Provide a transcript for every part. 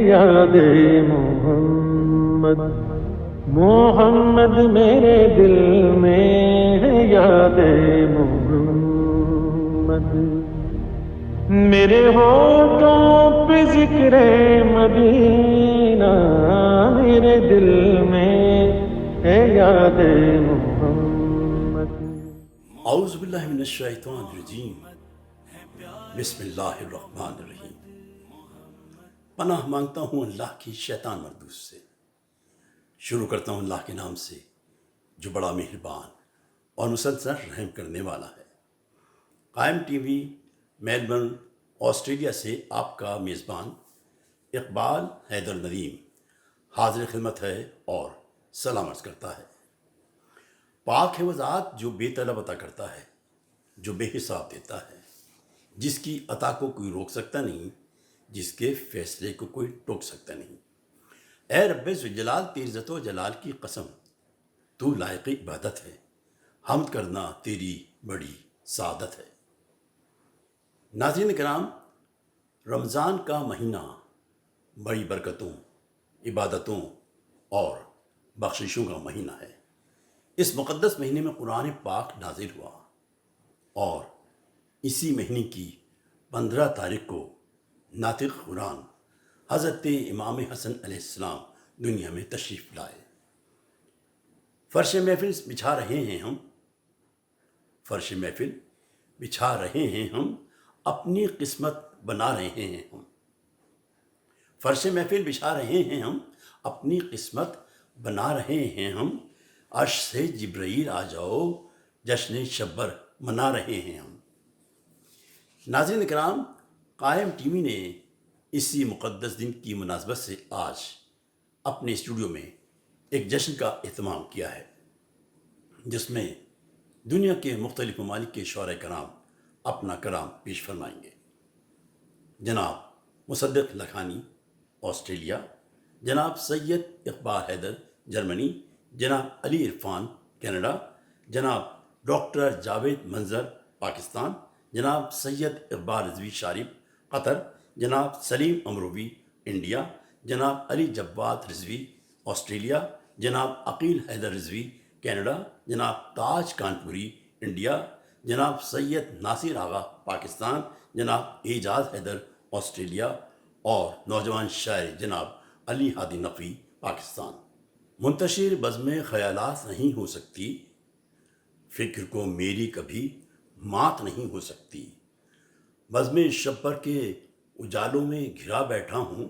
یاد محمد، محمد میرے دل میں ہے یاد محمد، میرے ہونٹوں پہ ذکر مدینہ، میرے دل میں ہے یاد محمد۔ اعوذ باللہ من الشیطان الرجیم، بسم اللہ الرحمن الرحیم۔ پناہ مانگتا ہوں اللہ کی شیطان مردود سے۔ شروع کرتا ہوں اللہ کے نام سے جو بڑا مہربان اور مسلسل رحم کرنے والا ہے۔ قائم ٹی وی میلبرن آسٹریلیا سے آپ کا میزبان اقبال حیدر ندیم حاضر خدمت ہے اور سلام عرض کرتا ہے۔ پاک ہے وہ ذات جو بے طلب عطا کرتا ہے، جو بے حساب دیتا ہے، جس کی عطا کو کوئی روک سکتا نہیں، جس کے فیصلے کو کوئی ٹوک سکتا نہیں۔ اے رب ذوالجلال، تیری عزت و جلال کی قسم، تو لائق عبادت ہے، حمد کرنا تیری بڑی سعادت ہے۔ ناظرین کرام، رمضان کا مہینہ بڑی برکتوں، عبادتوں اور بخششوں کا مہینہ ہے۔ اس مقدس مہینے میں قرآن پاک نازل ہوا اور اسی مہینے کی 15 تاریخ کو ناطق قرآن حضرت امام حسن علیہ السلام دنیا میں تشریف لائے۔ فرش محفل بچھا رہے ہیں ہم، فرش محفل بچھا رہے ہیں ہم، اپنی قسمت بنا رہے ہیں ہم، فرش محفل بچھا رہے ہیں ہم، اپنی قسمت بنا رہے ہیں ہم، عرش سے جبرائیل آ جاؤ، جشن شبر منا رہے ہیں ہم۔ ناظرین کرام، قائم ٹی وی نے اسی مقدس دن کی مناسبت سے آج اپنے اسٹوڈیو میں ایک جشن کا اہتمام کیا ہے، جس میں دنیا کے مختلف ممالک کے شعراء کرام اپنا کلام پیش فرمائیں گے۔ جناب مصدق لکھانی آسٹریلیا، جناب سید اقبال حیدر جرمنی، جناب علی عرفان کینیڈا، جناب ڈاکٹر جاوید منظر پاکستان، جناب سید اقبال رضوی شارف قطر، جناب سلیم امروی انڈیا، جناب علی جواد رضوی آسٹریلیا، جناب عقیل حیدر رضوی کینیڈا، جناب تاج کانپوری انڈیا، جناب سید ناصر آغا پاکستان، جناب اعجاز حیدر آسٹریلیا اور نوجوان شاعر جناب علی ہادی نقوی پاکستان۔ منتشر بزم خیالات نہیں ہو سکتی، فکر کو میری کبھی مات نہیں ہو سکتی، بزم شبر کے اجالوں میں گھرا بیٹھا ہوں،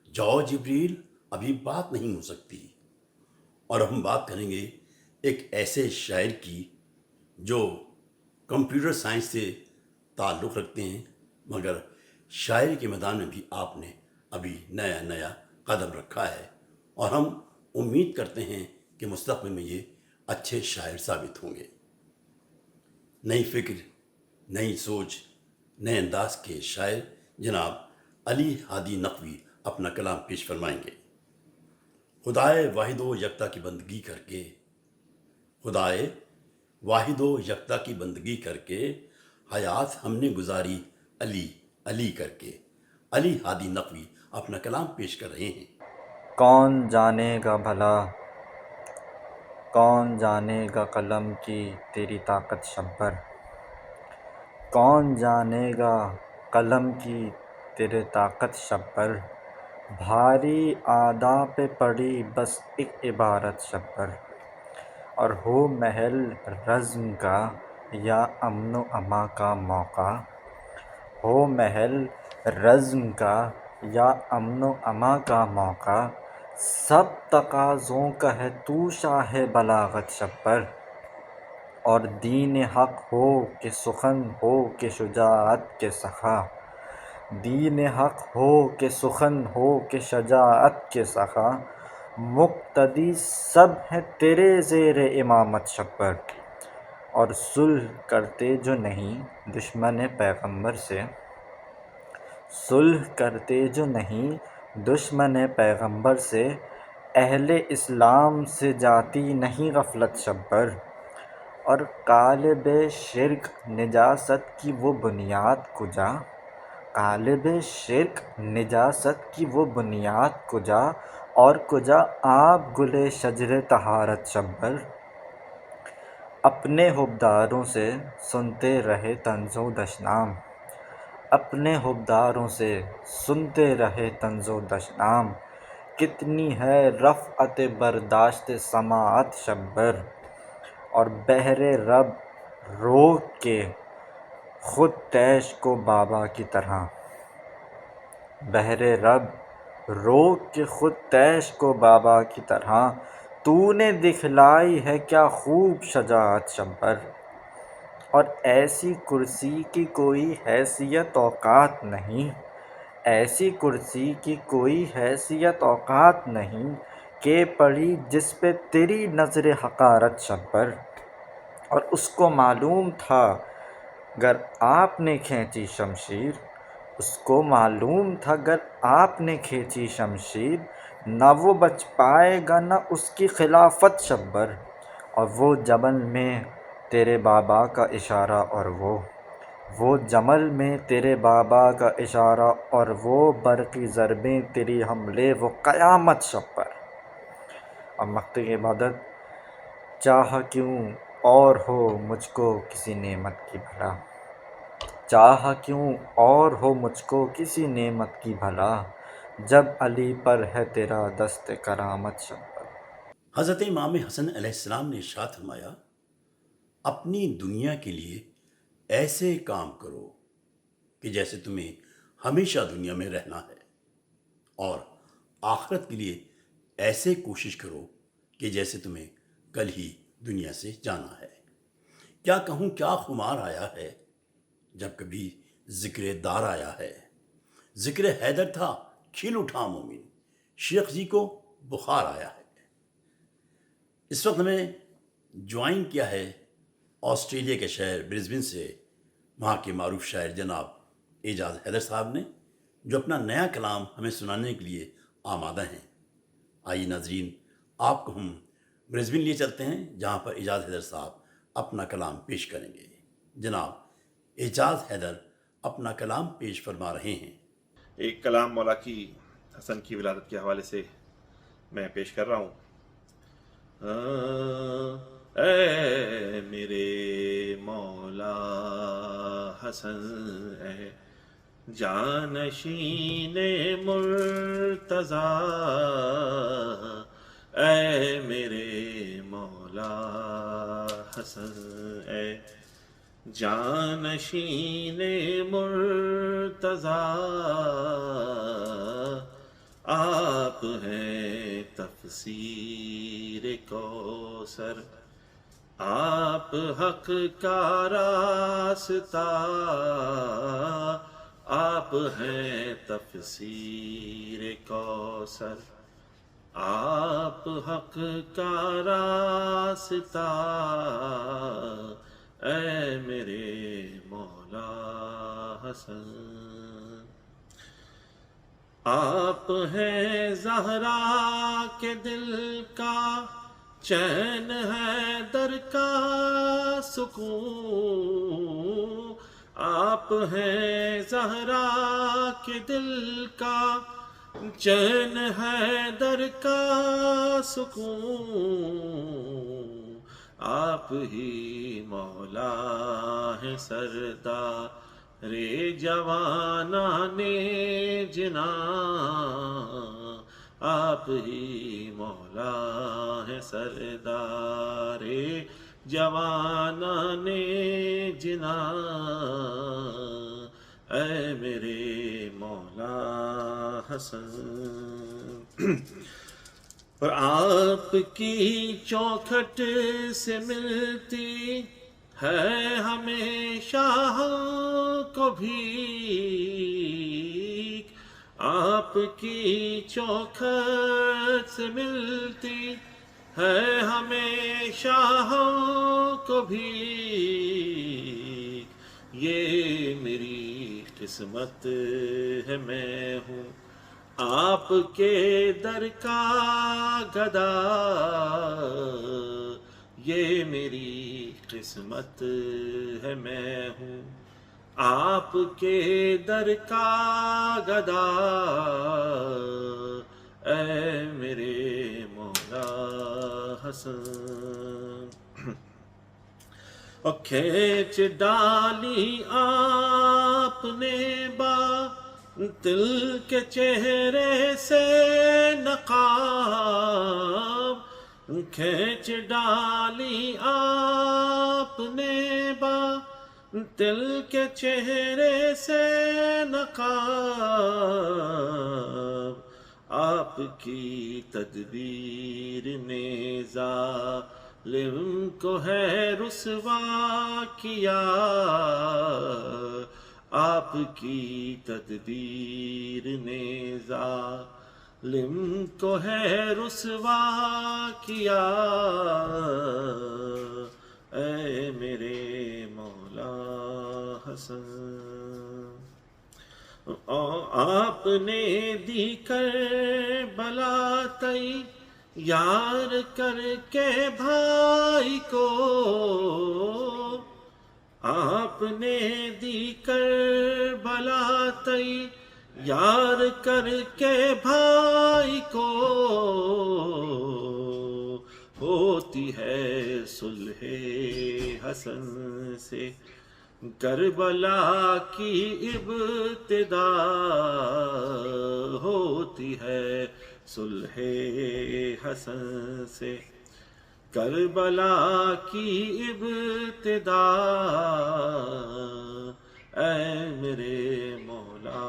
جاؤ جبریل ابھی بات نہیں ہو سکتی۔ اور ہم بات کریں گے ایک ایسے شاعر کی جو کمپیوٹر سائنس سے تعلق رکھتے ہیں، مگر شاعری کے میدان میں بھی آپ نے ابھی نیا نیا قدم رکھا ہے، اور ہم امید کرتے ہیں کہ مستقبل میں یہ اچھے شاعر ثابت ہوں گے۔ نئی فکر، نئی سوچ، نئے انداز کے شاعر جناب علی ہادی نقوی اپنا کلام پیش فرمائیں گے۔ خدائے واحد و یکتا کی بندگی کر کے، خدائے واحد و یکتا کی بندگی کر کے، حیات ہم نے گزاری علی علی کر کے۔ علی ہادی نقوی اپنا کلام پیش کر رہے ہیں۔ کون جانے گا بھلا، کون جانے گا قلم کی تیری طاقت شبر، کون جانے گا قلم کی تیرے طاقت شبر، بھاری اعداء پہ پڑی بس ایک عبارت شبر، اور ہو محل رزم کا یا امن و اما کا موقع، ہو محل رزم کا یا امن و اما کا موقع، سب تقاضوں کا ہے تو شاہ بلاغت شبر، اور دین حق ہو کہ سخن ہو کہ شجاعت کے سخا، دین حق ہو کہ سخن ہو کہ شجاعت کے سخا، مقتدی سب ہیں تیرے زیر امامت شبر، اور صلح کرتے جو نہیں دشمن پیغمبر سے، صلح کرتے جو نہیں دشمن پیغمبر سے، اہل اسلام سے جاتی نہیں غفلت شبر، اور قالب شرک نجاست کی وہ بنیاد کجا، غالب شرک نجاست کی وہ بنیاد کجا اور کجا آب گل شجر طہارت شبر، اپنے حبداروں سے سنتے رہے طنز و دشنام، اپنے حبداروں سے سنتے رہے طنز و دشنام، کتنی ہے رفعت برداشت سماعت شبر، اور بحر رب روک کے خود تیش کو بابا کی طرح، بحر رب روک کے خود تیش کو بابا کی طرح، تو نے دکھلائی ہے کیا خوب شجاعت شبر، اور ایسی کرسی کی کوئی حیثیت اوقات نہیں، ایسی کرسی کی کوئی حیثیت اوقات نہیں کہ پڑی جس پہ تیری نظر حقارت شبر، اور اس کو معلوم تھا گر آپ نے کھینچی شمشیر، اس کو معلوم تھا گر آپ نے کھینچی شمشیر، نہ وہ بچ پائے گا نہ اس کی خلافت شبر، اور وہ جمل میں تیرے بابا کا اشارہ اور وہ جمل میں تیرے بابا کا اشارہ اور وہ برقی ضربیں تیری حملے وہ قیامت شبر، اور مقطع عبادت، چاہا کیوں اور ہو مجھ کو کسی نعمت کی بھلا، چاہا کیوں اور ہو مجھ کو کسی نعمت کی بھلا، جب علی پر ہے تیرا دست کرامت شبر۔ حضرت امام حسن علیہ السلام نے ارشاد فرمایا، اپنی دنیا کے لیے ایسے کام کرو کہ جیسے تمہیں ہمیشہ دنیا میں رہنا ہے، اور آخرت کے لیے ایسے کوشش کرو کہ جیسے تمہیں کل ہی دنیا سے جانا ہے۔ کیا کہوں کیا خمار آیا ہے جب کبھی ذکر دار آیا ہے، ذکر حیدر تھا کھل اٹھا مومن، شیخ جی کو بخار آیا ہے۔ اس وقت ہمیں جوائن کیا ہے آسٹریلیا کے شہر برسبن سے وہاں کے معروف شاعر جناب اعجاز حیدر صاحب نے، جو اپنا نیا کلام ہمیں سنانے کے لیے آمادہ ہیں۔ آئیے ناظرین، آپ کو ہم برسبن لیے چلتے ہیں جہاں پر اعجاز حیدر صاحب اپنا کلام پیش کریں گے۔ جناب اعجاز حیدر اپنا کلام پیش فرما رہے ہیں۔ ایک کلام مولا کی حسن کی ولادت کے حوالے سے میں پیش کر رہا ہوں۔ اے میرے مولا حسن، اے جانشین مرتضیٰ، اے میرے مولا حسن، اے جانشین مرتضیٰ، آپ ہیں تفسیر کوثر، آپ حق کا راستہ، آپ ہیں تفسیر کوثر، آپ حق کا راستہ، اے میرے مولا حسن۔ آپ ہیں زہرا کے دل کا چین، ہے در کا سکون، آپ ہیں زہرا کے دل کا چین، ہے در کا سکون، آپ ہی مولا ہیں سردار جوانان جناں، آپ ہی مولا ہیں سردار جوانان جناں، اے میرے مولا حسن۔ اور آپ کی چوکھٹ سے ملتی ہے ہمیشہ کو بھی، آپ کی چوکھٹ سے ملتی ہے ہمیشہ کو بھی، یہ میری قسمت ہے میں ہوں آپ کے در کا گدا، یہ میری قسمت ہے میں ہوں آپ کے در کا گدا اے میرے مولا حسن. اور کھینچ ڈالی آپ نے باطل کے چہرے سے نقاب. کھینچ ڈالی آپ نے باطل کے چہرے سے نقاب. آپ کی تدبیر نے ظالم کو ہے رسوا کیا. آپ کی تدبیر نے ظالم کو ہے رسوا کیا. اے میرے مولا حسن. آپ نے دی کربلا تیار کر کے بھائی کو. آپ نے دی کربلا تیار کر کے بھائی کو. ہوتی ہے صلح حسن سے کربلا کی ابتدا. ہوتی ہے صلح حسن سے کربلا کی ابتدا. اے میرے مولا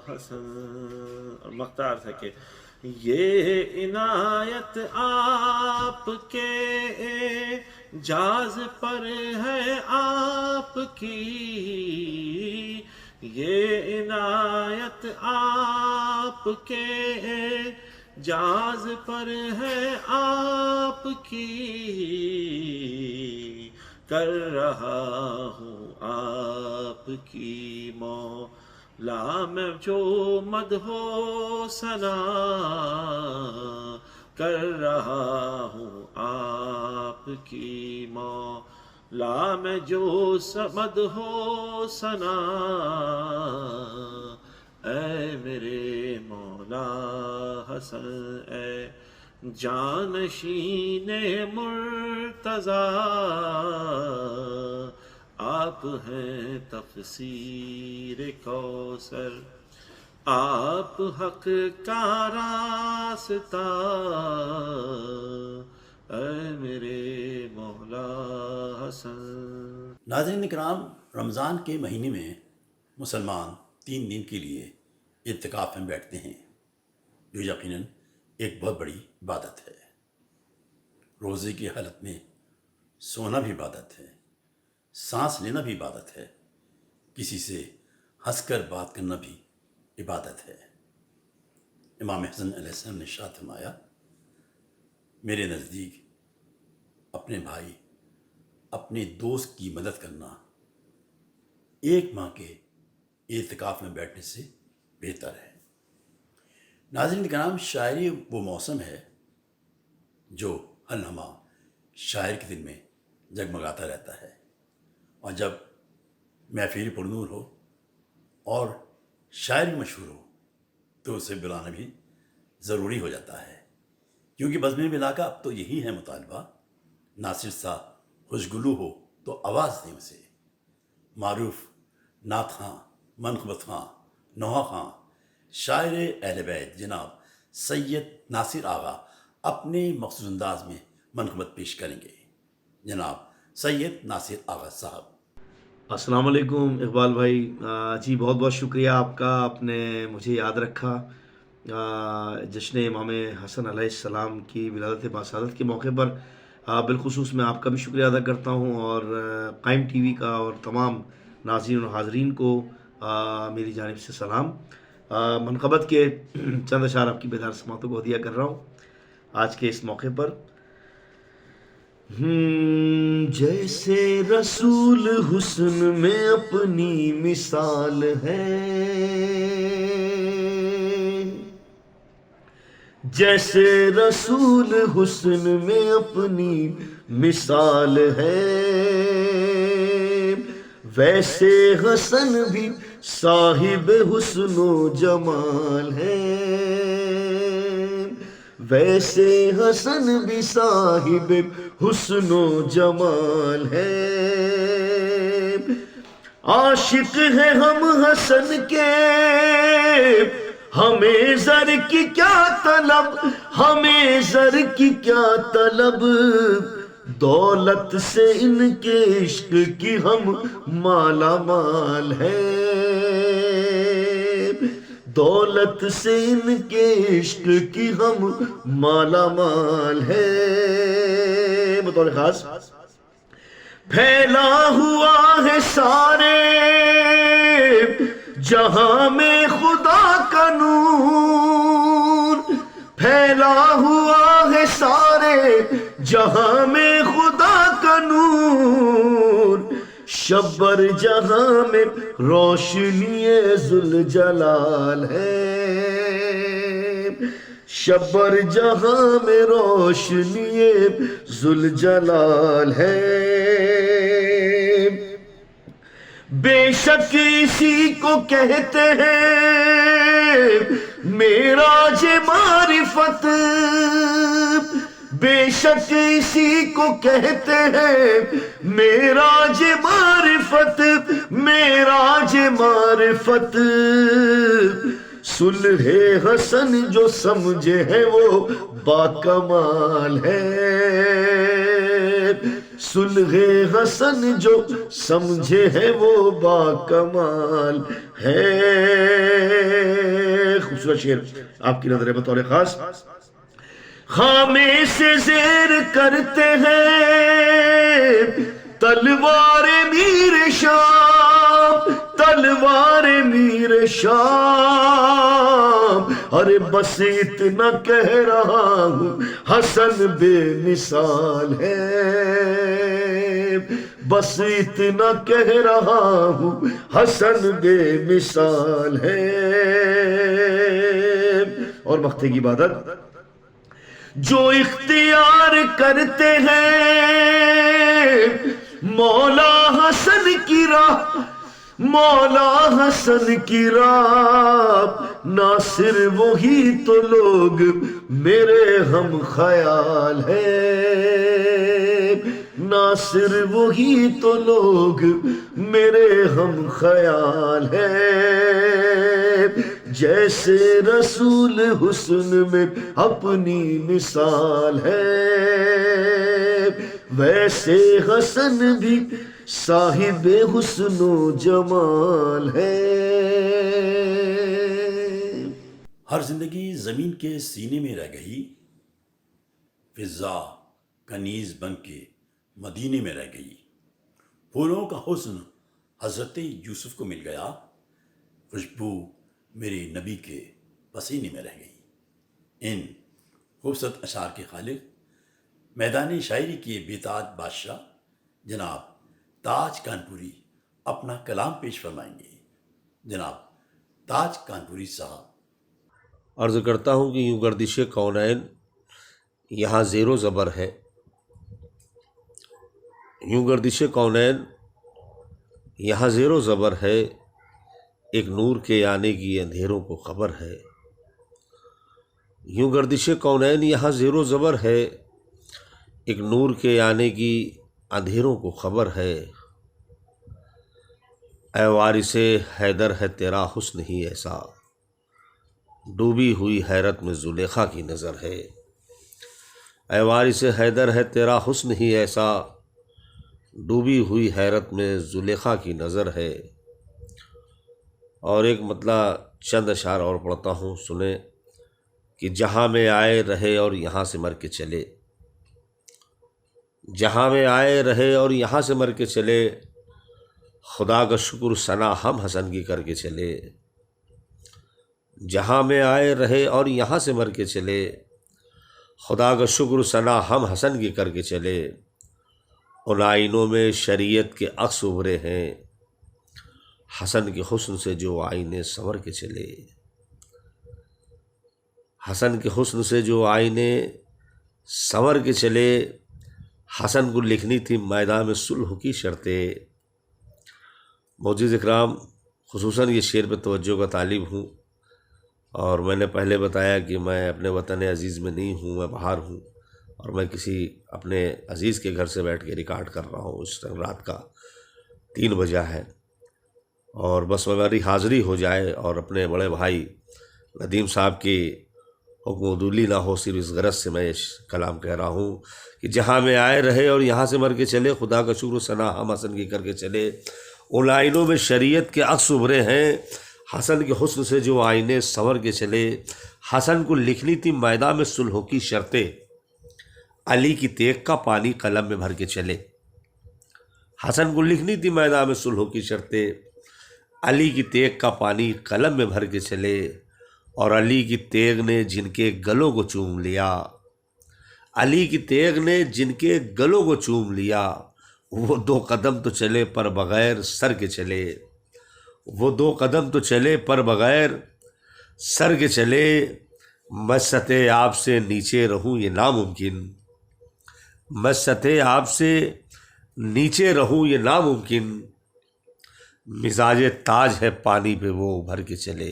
حسن. اور مختار تھا کہ یہ عنایت آپ کے اعجاز پر ہے آپ کی. یہ عنایت آپ کے اعجاز پر ہے آپ کی. کر رہا ہوں آپ کی مولا میں جو مدح و ثنا. کر رہا ہوں آپ کی مولا میں جو مدح و ثنا. اے میرے مولا حسن. اے جانشین مرتضیٰ. آپ ہیں تفسیر کوثر. آپ حق کا راستہ. اے میرے مولا حسن. ناظرین کرام، رمضان کے مہینے میں مسلمان 3 دن کے لیے اعتکاف میں بیٹھتے ہیں، جو یقیناً ایک بہت بڑی عبادت ہے. روزے کی حالت میں سونا بھی عبادت ہے، سانس لینا بھی عبادت ہے، کسی سے ہنس کر بات کرنا بھی عبادت ہے. امام حسن علیہ السلام نے ارشاد فرمایا، میرے نزدیک اپنے بھائی، اپنے دوست کی مدد کرنا 1 ماہ کے اعتکاف میں بیٹھنے سے بہتر ہے. ناظرین کرام، شاعری وہ موسم ہے جو ہر لمحہ شاعر کے دل میں جگمگاتا رہتا ہے، اور جب محفل پرنور ہو اور شاعری مشہور ہو تو اسے بلانا بھی ضروری ہو جاتا ہے، کیونکہ بزم بلا کا اب تو یہی ہے مطالبہ، ناصر سا خوشگلو ہو تو آواز دیں اسے. معروف نعت خاں، منقبت خاں، نوحہ خاں، شاعر اہل بیت جناب سید ناصر آغا اپنے مخصوص انداز میں منقبت پیش کریں گے. جناب سید ناصر آغا صاحب. السلام علیکم اقبال بھائی. جی بہت بہت شکریہ آپ کا، آپ نے مجھے یاد رکھا. جشن امام حسن علیہ السلام کی ولادت باسعادت کے موقع پر بالخصوص میں آپ کا بھی شکریہ ادا کرتا ہوں، اور قائم ٹی وی کا اور تمام ناظرین اور حاضرین کو میری جانب سے سلام. منقبت کے چند اشعار آپ کی بیدار سماعتوں کو ہدیہ کر رہا ہوں آج کے اس موقع پر. جیسے رسول حسن میں اپنی مثال ہے، جیسے رسول حسن میں اپنی مثال ہے، ویسے حسن بھی صاحب حسن و جمال ہے، ویسے حسن بھی صاحب حسن و جمال ہے، عاشق ہے ہم حسن کے، ہمیں زر کی کیا طلب، ہمیں زر کی کیا طلب، دولت سے ان کے عشق کی ہم مالا مال ہے، دولت سے ان کے عشق کی ہم مالا مال ہے۔ بطور خاص پھیلا ہوا ہے سارے جہاں میں خدا کا نور، پھیلا ہوا ہے سارے جہاں میں خدا کا نور، شبر جہاں میں روشنی ذوالجلال ہے، شبر جہاں میں روشنی ذوالجلال ہے۔ بے شک اسی کو کہتے ہیں معراج معرفت، بے شک اسی کو کہتے ہیں معراج معرفت، معراج معرفت، صلح حسن جو سمجھے ہیں وہ باکمال ہے، صلح حسن جو سمجھے ہیں وہ باکمال ہے۔ خوبصورت شعر آپ کی نظر ہے بطور خاص۔ خامے سے زیر کرتے ہیں تلوار میر شام، تلوار میر شام، ارے بس اتنا کہہ رہا ہوں حسن بے مثال ہے، بس اتنا کہہ رہا ہوں حسن بے مثال ہے۔ اور مقطع کی عبادت جو اختیار کرتے ہیں مولا حسن کی راہ، مولا حسن کی راہ، ناصر وہی تو لوگ میرے ہم خیال ہے، ناصر وہی تو لوگ میرے ہم خیال ہے، جیسے رسول حسن میں اپنی مثال ہے، ویسے حسن بھی صاحب حسن و جمال ہے۔ ہر زندگی زمین کے سینے میں رہ گئی، فضا کنیز بن کے مدینے میں رہ گئی، پھولوں کا حسن حضرت یوسف کو مل گیا، خوشبو میرے نبی کے پسینے میں رہ گئی۔ ان خوبصورت اشعار کے خالق میدان شاعری کے بے تاج بادشاہ جناب تاج کانپوری اپنا کلام پیش فرمائیں گے۔ جناب تاج کانپوری صاحب۔ عرض کرتا ہوں کہ یوں گردش کونین یہاں زیر و زبر ہے، یوں گردش کونین یہاں زیر و زبر ہے، ایک نور کے آنے کی اندھیروں کو خبر ہے، یوں گردش کونین یہاں زیر و زبر ہے، ایک نور کے آنے کی اندھیروں کو خبر ہے، اے وارث حیدر ہے تیرا حسن ہی ایسا، ڈوبی ہوئی حیرت میں زلیخا کی نظر ہے، اے وارث حیدر ہے تیرا حسن ہی ایسا، ڈوبی ہوئی حیرت میں زلیخا کی نظر ہے۔ اور ایک مطلع چند اشعار اور پڑھتا ہوں، سنیں کہ جہاں میں آئے رہے اور یہاں سے مر کے چلے، جہاں میں آئے رہے اور یہاں سے مر کے چلے، خدا کا شکر ثنا ہم حسن کی کر کے چلے، جہاں میں آئے رہے اور یہاں سے مر کے چلے، خدا کا شکر ثنا ہم حسن کی کر کے چلے، ان آئینوں میں شریعت کے عکس ابھرے ہیں، حسن کے حسن سے جو آئینے سنور کے چلے، حسن کے حسن سے جو آئینے سنور کے چلے، حسن کو لکھنی تھی میدان میں صلح کی شرطیں، معزز اکرام، خصوصاً یہ شعر پہ توجہ کا طالب ہوں، اور میں نے پہلے بتایا کہ میں اپنے وطن عزیز میں نہیں ہوں، میں باہر ہوں، اور میں کسی اپنے عزیز کے گھر سے بیٹھ کے ریکارڈ کر رہا ہوں۔ اس ٹائم رات کا 3 بجا ہے، اور بس ہماری حاضری ہو جائے اور اپنے بڑے بھائی ندیم صاحب کی حکم عدولی نہ ہو، صرف اس غرض سے میں یہ کلام کہہ رہا ہوں کہ جہاں میں آئے رہے اور یہاں سے مر کے چلے، خدا کا شکر و ثنا ہم حسن کی کر کے چلے۔ ان آئینوں میں شریعت کے عکس ابھرے ہیں، حسن کے حسن سے جو آئینے سنور کے چلے۔ حسن کو لکھنی تھی میدان میں صلحوں کی شرطیں، علی کی تیغ کا پانی قلم میں بھر کے چلے۔ حسن کو لکھنی تھی میدان میں صلحوں کی شرطیں، علی کی تیغ کا پانی قلم میں بھر کے چلے، اور علی کی تیغ نے جن کے گلوں کو چوم لیا، علی کی تیغ نے جن کے گلوں کو چوم لیا، وہ 2 قدم تو چلے پر بغیر سر کے چلے، وہ 2 قدم تو چلے پر بغیر سر کے چلے۔ میں سطح آپ سے نیچے رہوں یہ ناممکن، میں سطح آپ سے نیچے رہوں یہ ناممکن، مزاج تاج ہے پانی پہ وہ ابھر کے چلے،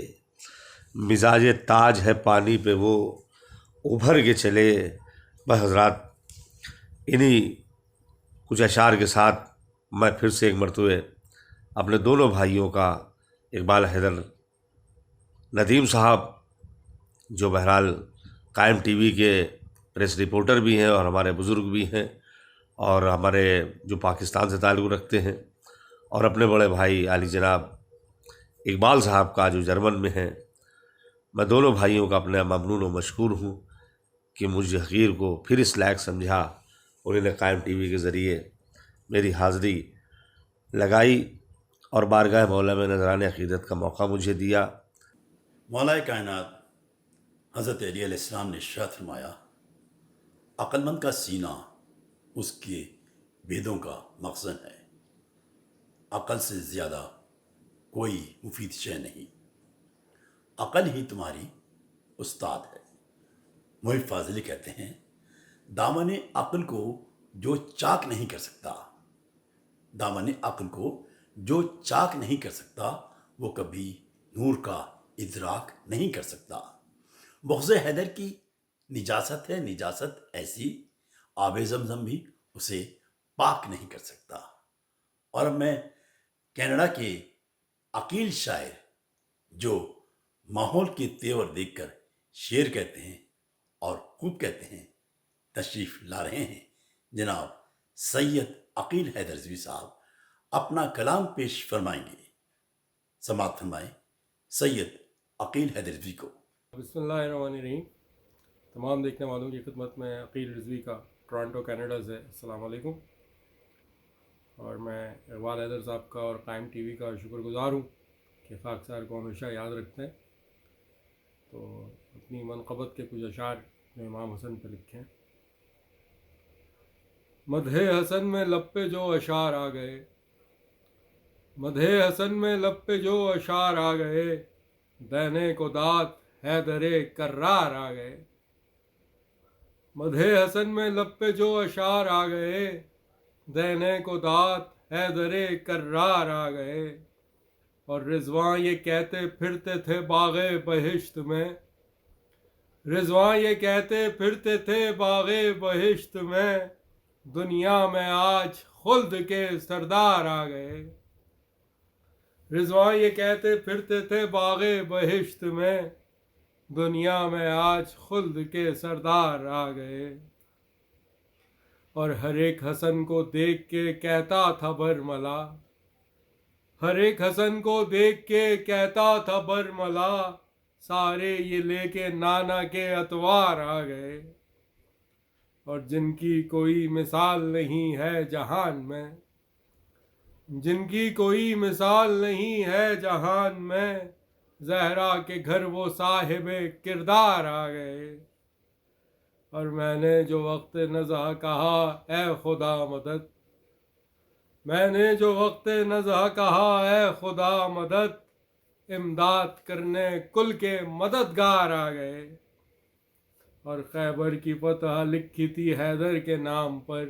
مزاج تاج ہے پانی پہ وہ ابھر کے چلے۔ بس حضرات، انہی کچھ اشعار کے ساتھ میں پھر سے ایک مرتبہ اپنے دونوں بھائیوں کا، اقبال حیدر ندیم صاحب جو بہرحال قائم ٹی وی کے پریس رپورٹر بھی ہیں اور ہمارے بزرگ بھی ہیں، اور ہمارے جو پاکستان سے تعلق رکھتے ہیں، اور اپنے بڑے بھائی عالی جناب اقبال صاحب کا جو جرمن میں ہیں، میں دونوں بھائیوں کا اپنا ممنون و مشکور ہوں کہ مجھ حقیر کو پھر اس لائق سمجھا، اور انہیں قائم ٹی وی کے ذریعے میری حاضری لگائی اور بارگاہ مولا میں نذران عقیدت کا موقع مجھے دیا۔ مولا کائنات حضرت علی علیہ السلام نے ارشاد فرمایا، عقل مند کا سینہ اس کے بیدوں کا مخزن ہے، عقل سے زیادہ کوئی مفید شے نہیں، عقل ہی تمہاری استاد ہے۔ محب فاضلی کہتے ہیں، دامن عقل کو جو چاک نہیں کر سکتا، دامن عقل کو جو چاک نہیں کر سکتا، وہ کبھی نور کا ادراک نہیں کر سکتا۔ بغض حیدر کی نجاست ہے، نجاست ایسی آب زمزم بھی اسے پاک نہیں کر سکتا۔ اور اب میں کینیڈا کے عقیل شاعر جو ماحول کے تیور دیکھ کر شعر کہتے ہیں اور خوب کہتے ہیں، تشریف لا رہے ہیں جناب سید عقیل حیدر رضوی صاحب، اپنا کلام پیش فرمائیں گے۔ سماعت فرمائیں سید عقیل حیدر رضوی کو۔ بسم اللہ الرحمن الرحیم۔ تمام دیکھنے والوں کی خدمت میں عقیل رضوی کا ٹورانٹو کینیڈا سے السلام علیکم، اور میں اقبال حیدر صاحب کا اور قائم ٹی وی کا شکر گزار ہوں کہ خاکسار کو ہمیشہ یاد رکھتے ہیں۔ تو اپنی منقبت کے کچھ اشعار جو امام حسن پہ لکھے ہیں۔ مدح حسن میں لب پہ جو اشعار آ گئے، مدح حسن میں لب پہ جو اشعار آ گئے، دینے کو داد حیدر کرار آ گئے۔ مدح حسن میں لب پہ جو اشعار آ گئے، دینے کو داد حیدر کرار آ گئے۔ اور رضواں یہ کہتے پھرتے تھے باغ بہشت میں، رضواں یہ کہتے پھرتے تھے باغ بہشت میں، دنیا میں آج خلد کے سردار آ گئے۔ رضواں یہ کہتے پھرتے تھے باغ بہشت میں، دنیا میں آج خلد کے سردار آ گئے۔ اور ہر ایک حسن کو دیکھ کے کہتا تھا برملا، ہر ایک حسن کو دیکھ کے کہتا تھا برملا، سارے یہ لے کے نانا کے اتوار آ گئے۔ اور جن کی کوئی مثال نہیں ہے جہان میں، جن کی کوئی مثال نہیں ہے جہان میں، زہرا کے گھر وہ صاحب کردار آ گئے۔ اور میں نے جو وقت نزع کہا اے خدا مدد، میں نے جو وقت نزع کہا اے خدا مدد، امداد کرنے کل کے مددگار آ گئے۔ اور خیبر کی فتح لکھی تھی حیدر کے نام پر،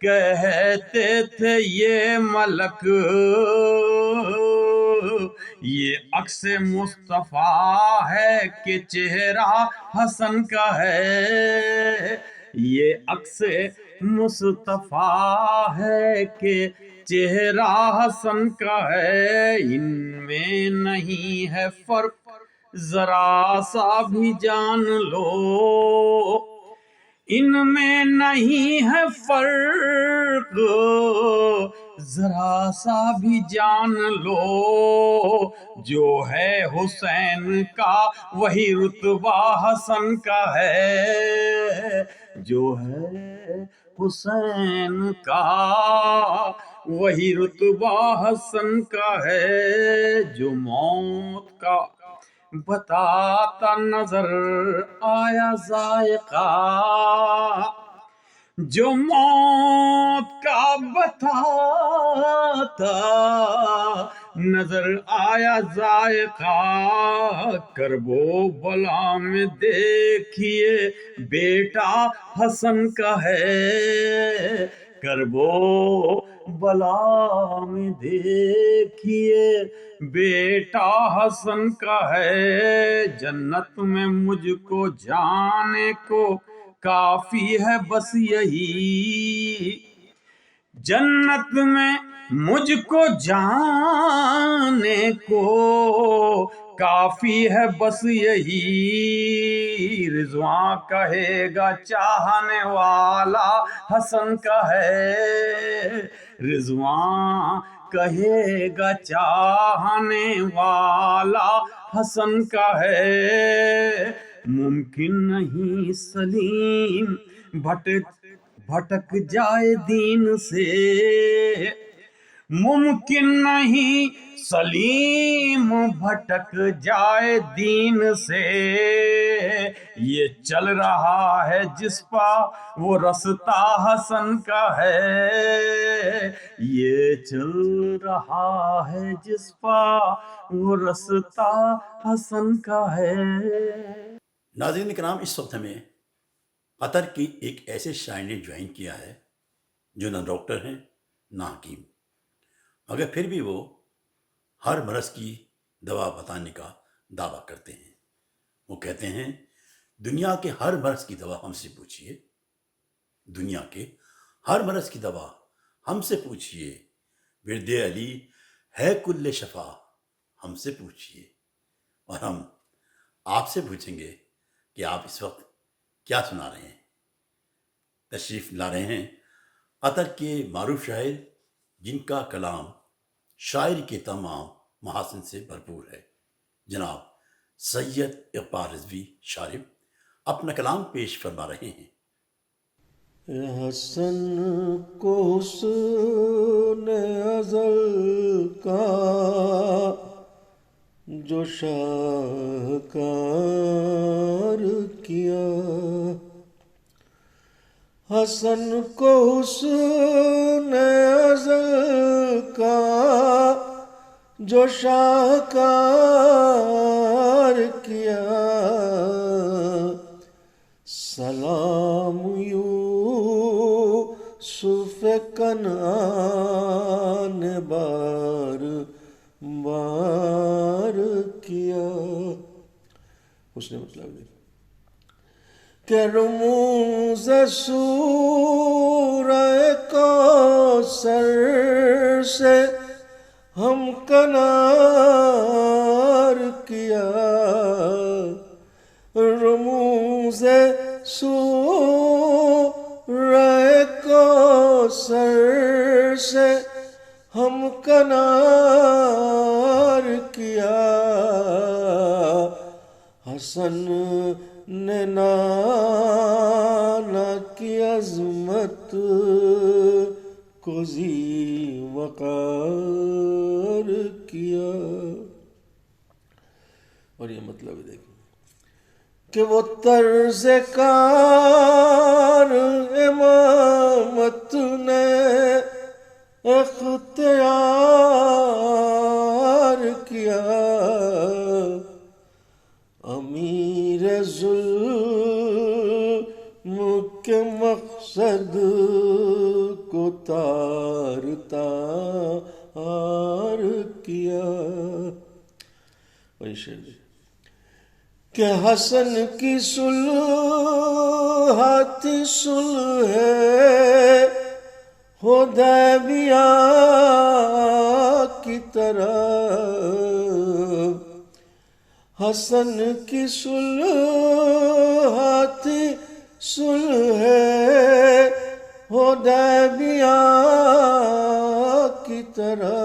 کہتے تھے یہ ملک، یہ عکس مصطفیٰ ہے کہ چہرہ حسن کا ہے، یہ عکس مصطفیٰ ہے کہ چہرہ حسن کا ہے، ان میں نہیں ہے فرق ذرا سا بھی جان لو، ان میں نہیں ہے فرق ذرا سا بھی جان لو، جو ہے حسین کا وہی رتبہ حسن کا ہے، جو ہے حسین کا وہی رتبہ حسن کا ہے، جو موت کا بتاتا نظر آیا ذائقہ، جو موت کا بتاتا نظر آیا ذائقہ، کرب و بلا میں دیکھیے بیٹا حسن کا ہے، کرب و بلا میں دیکھیے بیٹا حسن کا ہے، جنت میں مجھ کو جانے کو کافی ہے بس یہی، جنت میں مجھ کو جانے کو کافی ہے بس یہی، رضوان کہے گا چاہنے والا حسن کا ہے، رضوان کہے گا چاہنے والا حسن کا ہے، ممکن نہیں سلیم بھٹک جائے دین سے، ممکن نہیں سلیم بھٹک جائے دین سے، یہ چل رہا ہے جس پا وہ رستہ حسن کا ہے، یہ چل رہا ہے جس پا وہ رستہ حسن کا ہے۔ ناظرین کرام، اس وقت ہمیں قطر کی ایک ایسے شاعر نے جوائن کیا ہے جو نہ ڈاکٹر ہیں نہ حکیم، مگر پھر بھی وہ ہر مرض کی دوا بتانے کا دعویٰ کرتے ہیں۔ وہ کہتے ہیں دنیا کے ہر مرض کی دوا ہم سے پوچھئے، دنیا کے ہر مرض کی دوا ہم سے پوچھئے، ورد علی ہے کل شفا ہم سے پوچھئے، اور ہم آپ سے پوچھیں گے کہ آپ اس وقت کیا سنا رہے ہیں۔ تشریف لا رہے ہیں قطر کے معروف شاعر جن کا کلام شاعری کے تمام محاسن سے بھرپور ہے، جناب سید اقبال رضوی شارب اپنا کلام پیش فرما رہے ہیں۔ حسن کو حسن ازل کا جو شاہکار کیا، حسن کو حسن ازل کا جو شاہکار کیا، سلام یوسف کنعان بار بار کیا۔ اس نے مطلب کہ رموز سورہ کوثر سے ہم کنار کیا، رموز سورہ کوثر سے ہم کنار کیا، حسن نے نانا کی عظمت کو ذی وقار کیا۔ اور یہ مطلب دیکھیں کہ وہ طرز کار امامت نے اختیار کیا، امیر ظلم کے مقصد کو شعر دیکھیں کہ حسن کی صلح تھی صلح حدیبیہ کی طرح، حسن کی صلح تھی صلح حدیبیہ کی طرح،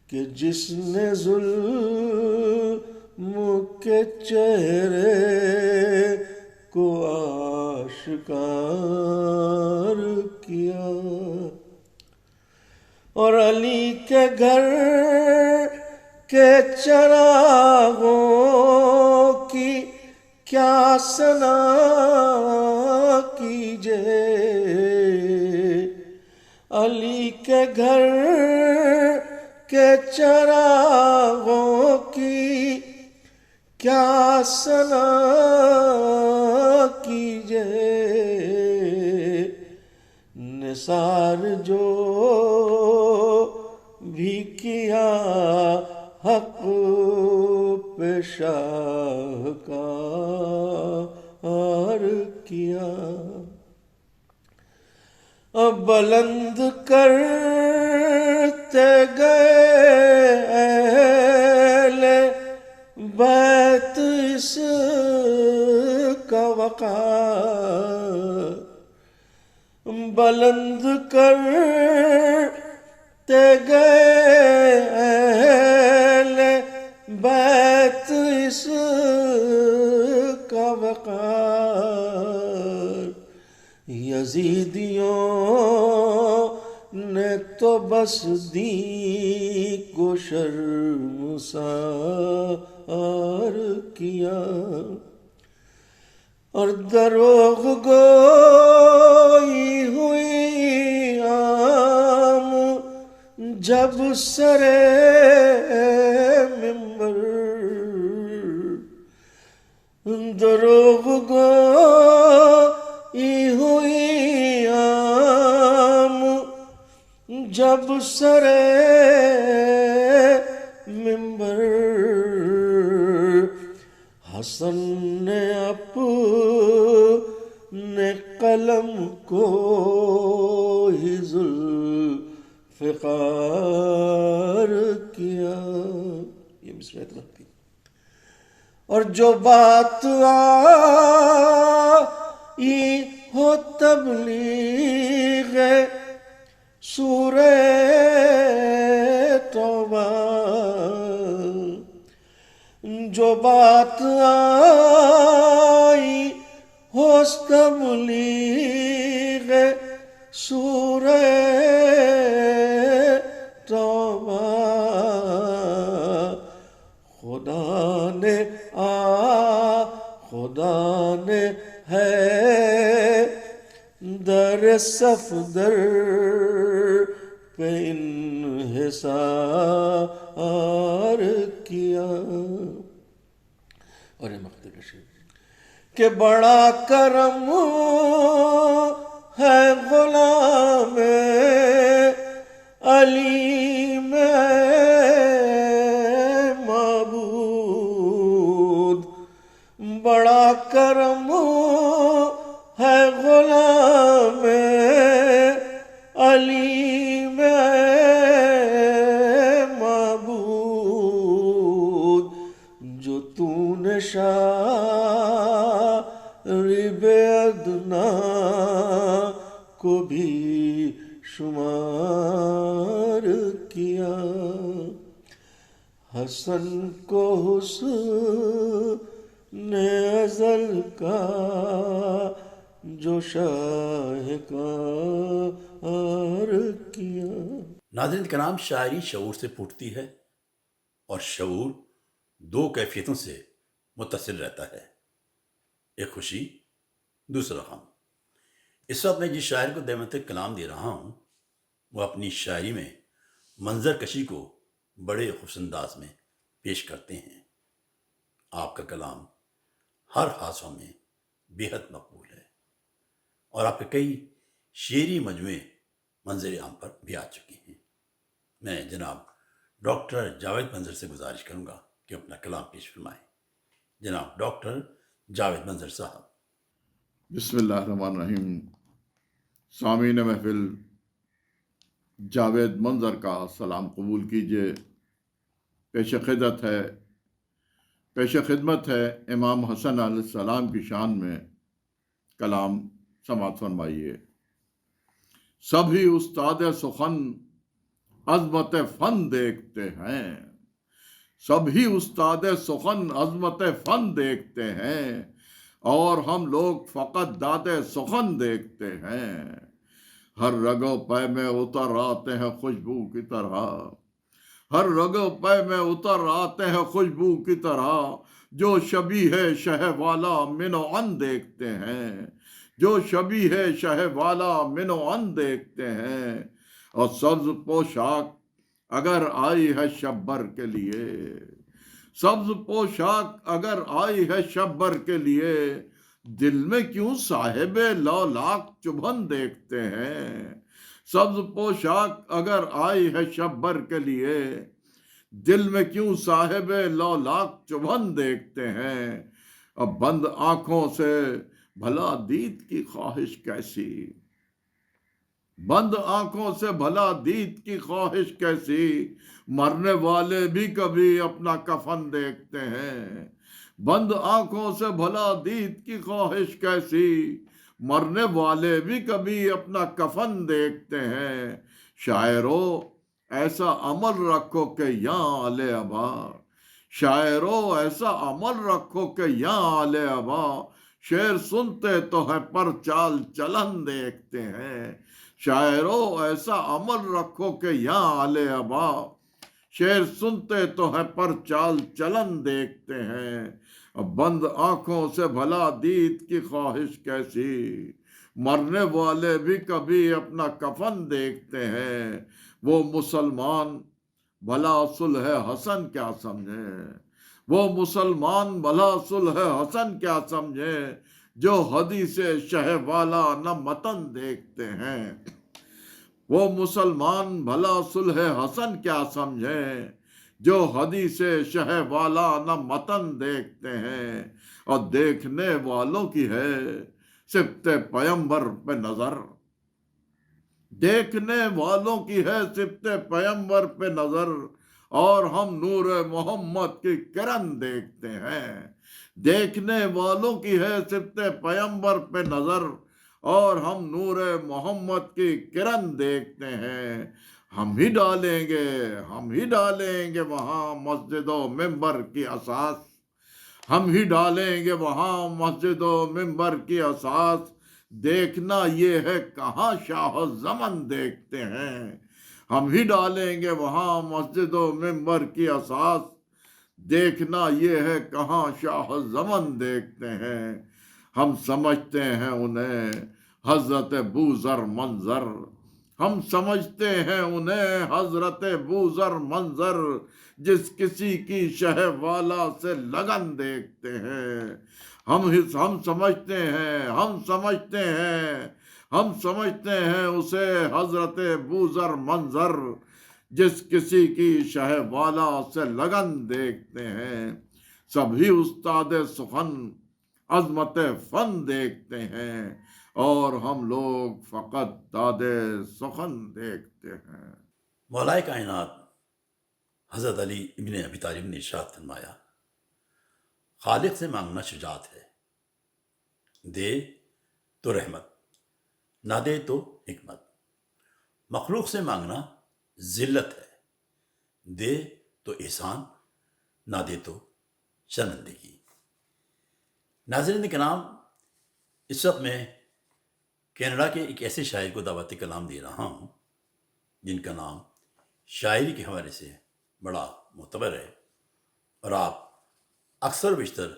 کہ جس نے ظلم کے چہرے کو آشکار کیا، اور علی کے گھر کے چراغوں کی کیا ثنا کیجے، علی کے گھر کے چراغوں کی کیا ثنا کیجے، نثار جو بھی کیا حق پہ شاہکار کیا، بلند کرتے گئے اہل بیت اس کا وقار، بلند کرتے گئے اہل بیت اس کا وقار، یزیدیوں نے تو بس دین کو شرمسار کیا، اور دروغ گوئی ہوئی عام جب سرے ممبر، دروغ گوئی ہوئی عام جب سرے ممبر، حسن نے اپنے قلم کو ہی ذوالفقار کیا، یہ مصرعت لگتی، اور جو بات آئی ہو تبلیغ سورہ توبہ، جو بات آئی ہو تبلیغ سورہ توبہ، خدا نے ہے در صفدر پہ انحصار کیا، اور یہ مقتل شعر کہ بڑا کرم ہے غلام علی میں معبود، بڑا کرم ہے غلام علی میں معبود، جو تو نے شارب ادنا کو بھی شمار کیا، حسن کو حسن ازل کا جو شاہکار کیا۔ ناظرین کرام، شاعری شعور سے پھوٹتی ہے، اور شعور دو کیفیتوں سے متصل رہتا ہے، ایک خوشی، دوسرا غم۔ اس وقت میں جس شاعر کو دعوت کلام دے رہا ہوں وہ اپنی شاعری میں منظر کشی کو بڑے خوش انداز میں پیش کرتے ہیں۔ آپ کا کلام ہر حادثوں میں بے حد مقبول ہے، اور آپ کے کئی شعری مجموعے منظر عام پر بھی آ چکے ہیں۔ میں جناب ڈاکٹر جاوید منظر سے گزارش کروں گا کہ اپنا کلام پیش فرمائیں۔ جناب ڈاکٹر جاوید منظر صاحب۔ بسم اللہ الرحمن الرحیم۔ سامعین محفل، جاوید منظر کا سلام قبول کیجیے۔ پیش خدمت ہے امام حسن علیہ السلام کی شان میں کلام سماعت فرمائیے۔ سبھی استاد سخن عظمت فن دیکھتے ہیں، سبھی استاد سخن عظمت فن دیکھتے ہیں، اور ہم لوگ فقط داد سخن دیکھتے ہیں۔ ہر رگ و پے میں اتر آتے ہیں خوشبو کی طرح، ہر رگ و پے میں اتر آتے ہیں خوشبو کی طرح، جو شبیہ ہے شہ والا من و عن دیکھتے ہیں، جو شبیہ ہے شہ والا من و عن دیکھتے ہیں۔ اور سبز پوشاک اگر آئی ہے شبر کے لیے، سبز پوشاک اگر آئی ہے شبر کے لیے، دل میں کیوں صاحب لولاک چبھن دیکھتے ہیں۔ سبز پوشاک اگر آئی ہے شبر کے لیے، دل میں کیوں صاحب لولاک چبھن دیکھتے ہیں۔ اب بند آنکھوں سے بھلا دید کی خواہش کیسی، بند آنکھوں سے بھلا دید کی خواہش کیسی، مرنے والے بھی کبھی اپنا کفن دیکھتے ہیں۔ بند آنکھوں سے بھلا دید کی خواہش کیسی، مرنے والے بھی کبھی اپنا کفن دیکھتے ہیں۔ شاعرو ایسا عمل رکھو کہ یا آل ابا، شاعرو ایسا عمل رکھو کہ یا آل ابا، شعر سنتے تو ہے پر چال چلن دیکھتے ہیں۔ شاعرو ایسا عمل رکھو کہ یا آل ابا، شعر سنتے تو ہے پر چال چلن دیکھتے ہیں۔ اب بند آنکھوں سے بھلا دید کی خواہش کیسی، مرنے والے بھی کبھی اپنا کفن دیکھتے ہیں۔ وہ مسلمان بھلا صلح حسن کیا سمجھے، وہ مسلمان بھلا صلح حسن کیا سمجھے، جو حدیث شہ والا نہ متن دیکھتے ہیں۔ وہ مسلمان بھلا صلح حسن کیا سمجھے، جو حدیث شہ والا نہ متن دیکھتے ہیں۔ اور دیکھنے والوں کی ہے سبط پیمبر پہ نظر، دیکھنے والوں کی ہے سبط پیمبر پہ نظر، اور ہم نور محمد کی کرن دیکھتے ہیں۔ دیکھنے والوں کی ہے سبط پیمبر پہ نظر، اور ہم نور محمد کی کرن دیکھتے ہیں۔ ہم ہی ڈالیں گے وہاں مسجد و منبر کی اساس، ہم ہی ڈالیں گے وہاں مسجد و منبر کی اساس، دیکھنا یہ ہے کہاں شاہ زمن دیکھتے ہیں۔ ہم ہی ڈالیں گے وہاں مسجد و منبر کی اساس، دیکھنا یہ ہے کہاں شاہ زمن دیکھتے ہیں۔ ہم سمجھتے ہیں انہیں حضرت بوذر منظر، ہم سمجھتے ہیں انہیں حضرت بوذر منظر، جس کسی کی شہ والا سے لگن دیکھتے ہیں۔ ہم سمجھتے ہیں اسے حضرت بوذر منظر، جس کسی کی شہ والا سے لگن دیکھتے ہیں۔ سبھی استاد سخن عظمت فن دیکھتے ہیں، اور ہم لوگ فقط داد سخن دیکھتے ہیں۔ مولا کائنات حضرت علی ابن ابی طالب نے ارشاد فرمایا، خالق سے مانگنا شجاعت ہے، دے تو رحمت، نہ دے تو حکمت۔ مخلوق سے مانگنا ذلت ہے، دے تو احسان، نہ دے تو شرمندگی۔ ناظرین کرام، اس وقت میں کینیڈا کے ایک ایسے شاعر کو دعوت کلام دے رہا ہوں جن کا نام شاعری کے حوالے سے بڑا معتبر ہے، اور آپ اکثر و بیشتر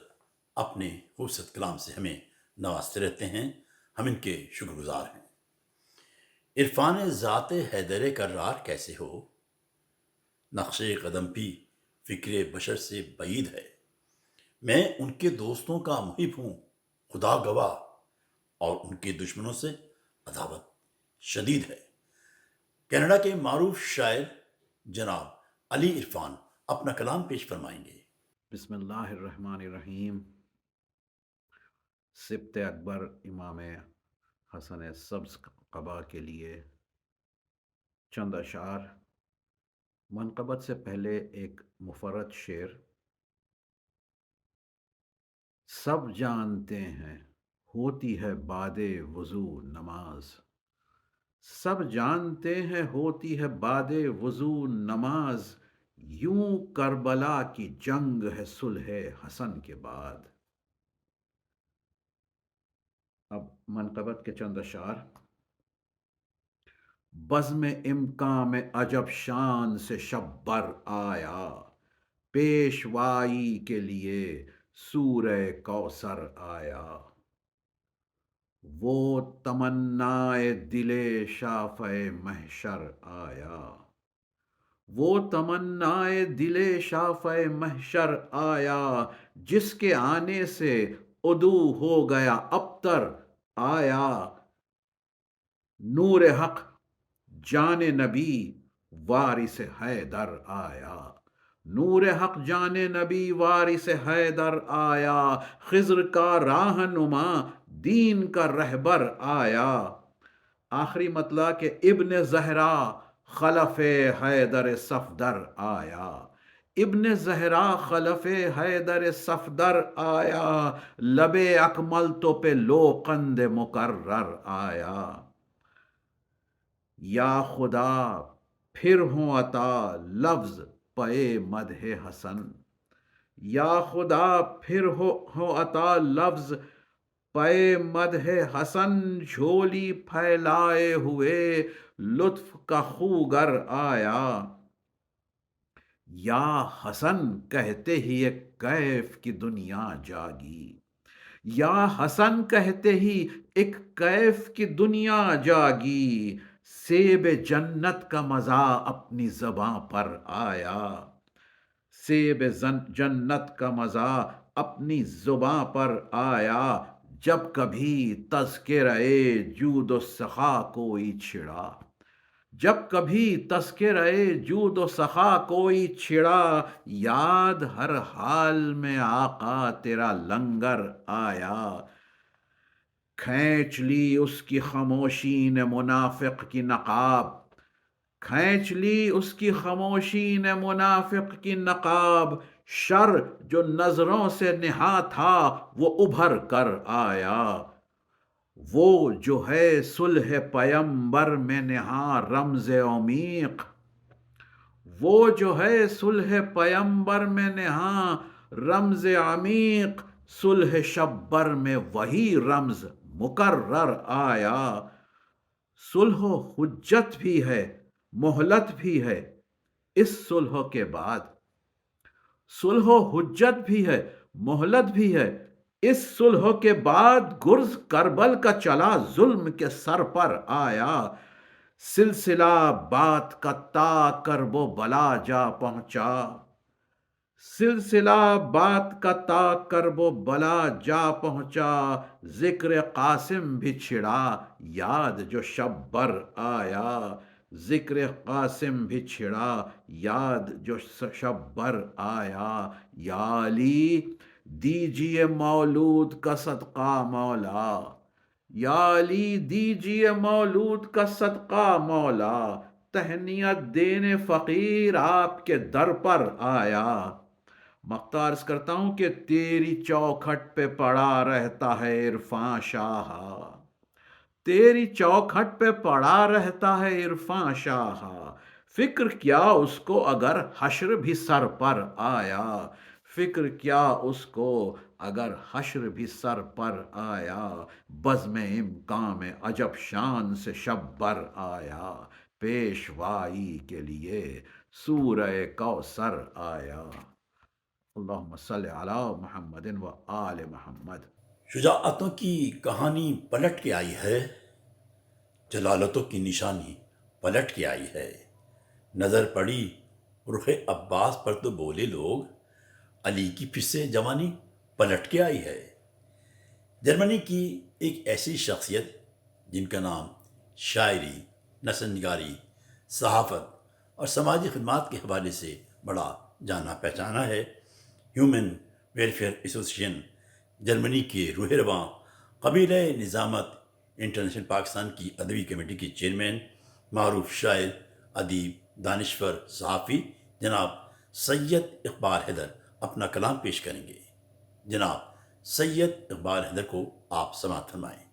اپنے خوبصورت کلام سے ہمیں نوازتے رہتے ہیں، ہم ان کے شکر گزار ہیں۔ عرفان ذات حیدر کرار کیسے ہو، نقش قدم بھی فکر بشر سے بعید ہے۔ میں ان کے دوستوں کا محب ہوں خدا گواہ، اور ان کے دشمنوں سے عداوت شدید ہے۔ کینیڈا کے معروف شاعر جناب علی عرفان اپنا کلام پیش فرمائیں گے۔ بسم اللہ الرحمن الرحیم۔ سبط اکبر امام حسن سبز قبا کے لیے چند اشعار۔ منقبت سے پہلے ایک مفرد شعر۔ سب جانتے ہیں ہوتی ہے بعد وضو نماز، سب جانتے ہیں ہوتی ہے بعد وضو نماز، یوں کربلا کی جنگ ہے صلح حسن کے بعد۔ اب منقبت کے چند اشعار۔ بزم امکان میں عجب شان سے شبر آیا، پیشوائی کے لیے سورہ کوثر آیا، وہ تمنائے دل شافع محشر آیا، وہ تمنائے دل شافع محشر آیا، جس کے آنے سے عدو ہو گیا ابتر آیا، نور حق جان نبی وارث حیدر آیا، نور حق جان نبی وارث حیدر آیا، خضر کا راہنما دین کا رہبر آیا۔ آخری مطلع کہ ابن زہرا خلف حیدر صفدر آیا، ابن زہرا خلف حیدر صفدر آیا، لب اکمل تو پہ لوقند مکرر آیا۔ یا خدا پھر ہوں عطا لفظ پے مدح حسن، یا خدا پھر ہو عطا لفظ پے مدح حسن، جھولی پھیلائے ہوئے لطف کا خوگر آیا۔ یا حسن کہتے ہی ایک کیف کی دنیا جاگی، یا حسن کہتے ہی ایک کیف کی دنیا جاگی، سیب جنت کا مزہ اپنی زباں پر آیا، سیب جنت کا مزہ اپنی زباں پر آیا، جب کبھی تذکرہ جود و سخا کوئی چھڑا، جب کبھی تذکرہ جود و سخا کوئی چھڑا، یاد ہر حال میں آقا تیرا لنگر آیا، کھینچ لی اس کی خاموشی نے منافق کی نقاب، کھینچ لی اس کی خاموشی نے منافق کی نقاب، شر جو نظروں سے نہا تھا وہ ابھر کر آیا، وہ جو ہے صلح پیمبر میں نہا رمز عمیق، وہ جو ہے صلح پیمبر میں نہا رمز عمیق، صلح شبر میں وہی رمز مکرر آیا۔ صلح و حجت بھی ہے مہلت بھی ہے اس صلح کے بعد، صلح و حجت بھی ہے مہلت بھی ہے اس صلح کے بعد، گرز کربل کا چلا ظلم کے سر پر آیا، سلسلہ بات کا تا کرب و بلا جا پہنچا، سلسلہ بات کا تا کرب و بلا جا پہنچا، ذکر قاسم بھی چھڑا یاد جو شبر آیا، ذکر قاسم بھی چھڑا یاد جو شبر آیا، یا علی دیجئے مولود کا صدقہ مولا، یا علی دیجئے مولود کا صدقہ مولا، تہنیت دینے فقیر آپ کے در پر آیا۔ مقطع عرض کرتا ہوں کہ تیری چوکھٹ پہ پڑا رہتا ہے عرفان شاہ، تیری چوکھٹ پہ پڑا رہتا ہے عرفان شاہ، فکر کیا اس کو اگر حشر بھی سر پر آیا، فکر کیا اس کو اگر حشر بھی سر پر آیا، بزم امکان میں عجب شان سے شبر آیا، پیشوائی کے لیے سورہ کوثر آیا۔ اللہم صلی علی محمد و آل محمد۔ شجاعتوں کی کہانی پلٹ کے آئی ہے، جلالتوں کی نشانی پلٹ کے آئی ہے، نظر پڑی رخ عباس پر تو بولے لوگ، علی کی پھر سے جوانی پلٹ کے آئی ہے۔ جرمنی کی ایک ایسی شخصیت جن کا نام شاعری، نثر نگاری، صحافت اور سماجی خدمات کے حوالے سے بڑا جانا پہچانا ہے۔ ہیومن ویلفیئر ایسوسیشن جرمنی کے روح رواں قبیلہ نظامت انٹرنیشنل پاکستان کی ادبی کمیٹی کے چیئرمین، معروف شاعر، ادیب، دانشور، صحافی جناب سید اقبال حیدر اپنا کلام پیش کریں گے۔ جناب سید اقبال حیدر کو آپ سماعت فرمائیں۔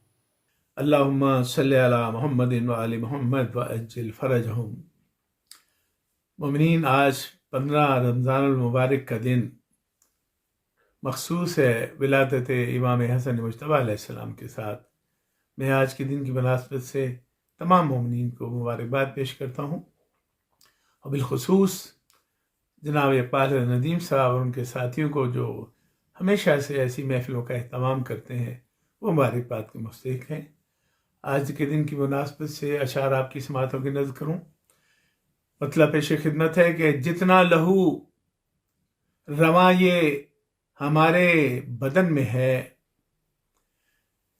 اللہم صلی علی محمد و آل محمد وعجل فرجہم۔ مومنین، آج 15 رمضان المبارک کا دن مخصوص ہے ولادت امام حسن مجتبی علیہ السلام کے ساتھ۔ میں آج کے دن کی مناسبت سے تمام مومنین کو مبارکباد پیش کرتا ہوں، اور بالخصوص جناب اقبال ندیم صاحب اور ان کے ساتھیوں کو جو ہمیشہ سے ایسی محفلوں کا اہتمام کرتے ہیں، وہ مبارکباد کے مستحق ہیں۔ آج کے دن کی مناسبت سے اشعار آپ کی سماعتوں کی نظر کروں۔ مطلب پیش خدمت ہے کہ جتنا لہو رواں یہ ہمارے بدن میں ہے،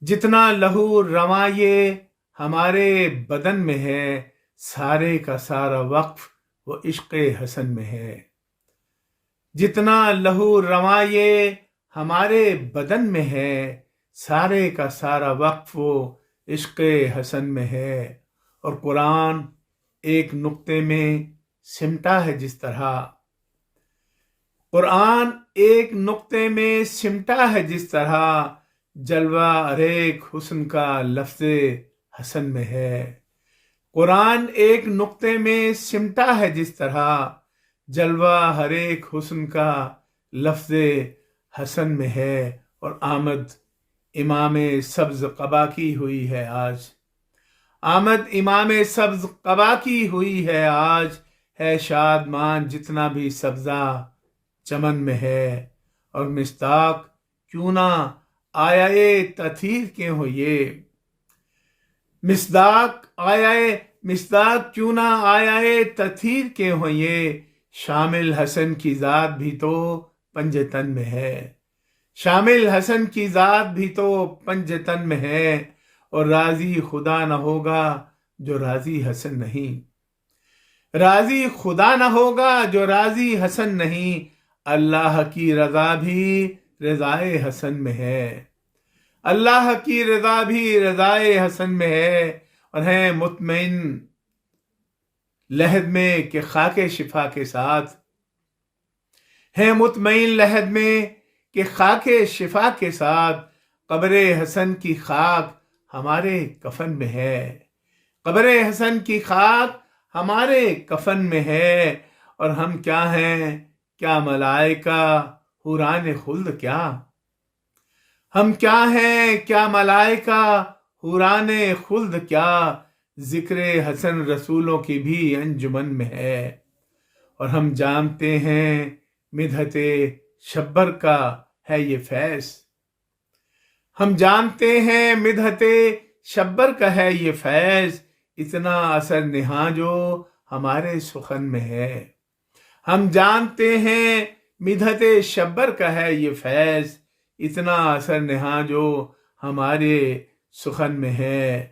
جتنا لہو رواں یہ ہمارے بدن میں ہے، سارے کا سارا وقف وہ عشق حسن میں ہے۔ جتنا لہو رواں یہ ہمارے بدن میں ہے، سارے کا سارا وقف وہ عشق حسن میں ہے۔ اور قرآن ایک نقطے میں سمٹا ہے جس طرح، قرآن ایک نقطے میں سمٹا ہے جس طرح، جلوہ ہر ایک حسن کا لفظ حسن میں ہے۔ قرآن ایک نقطے میں سمٹا ہے جس طرح، جلوہ ہر ایک حسن کا لفظ حسن میں ہے۔ اور آمد امام سبز قبا کی ہوئی ہے آج، آمد امام سبز قبا کی ہوئی ہے آج، ہے شادمان جتنا بھی سبزہ چمن میں ہے۔ اور مصداق کیوں نہ آیا تطہیر کے ہو یہ، مصداق کیوں نہ آیا تطہیر کے ہو یہ، شامل حسن کی ذات بھی تو پنجتن میں ہے، شامل حسن کی ذات بھی تو پنجتن میں ہے۔ اور راضی خدا نہ ہوگا جو راضی حسن نہیں، راضی خدا نہ ہوگا جو راضی حسن نہیں، اللہ کی رضا بھی رضائے حسن میں ہے، اللہ کی رضا بھی رضائے حسن میں ہے۔ اور ہیں مطمئن لحد میں کہ خاک شفا کے ساتھ، ہیں مطمئن لحد میں کہ خاک شفا کے ساتھ، قبر حسن کی خاک ہمارے کفن میں ہے، قبر حسن کی خاک ہمارے کفن میں ہے۔ اور ہم کیا ہیں، کیا ملائکہ حوران خلد کیا، ہم کیا ہیں، کیا ملائکہ حوران خلد کیا، ذکر حسن رسولوں کی بھی انجمن میں ہے۔ اور ہم جانتے ہیں مدحت شبر کا ہے یہ فیض، ہم جانتے ہیں مدحت شبر کا ہے یہ فیض، اتنا اثر نہاں جو ہمارے سخن میں ہے۔ ہم جانتے ہیں مدحت شبر کا ہے یہ فیض، اتنا اثر نہاں جو ہمارے سخن میں ہے۔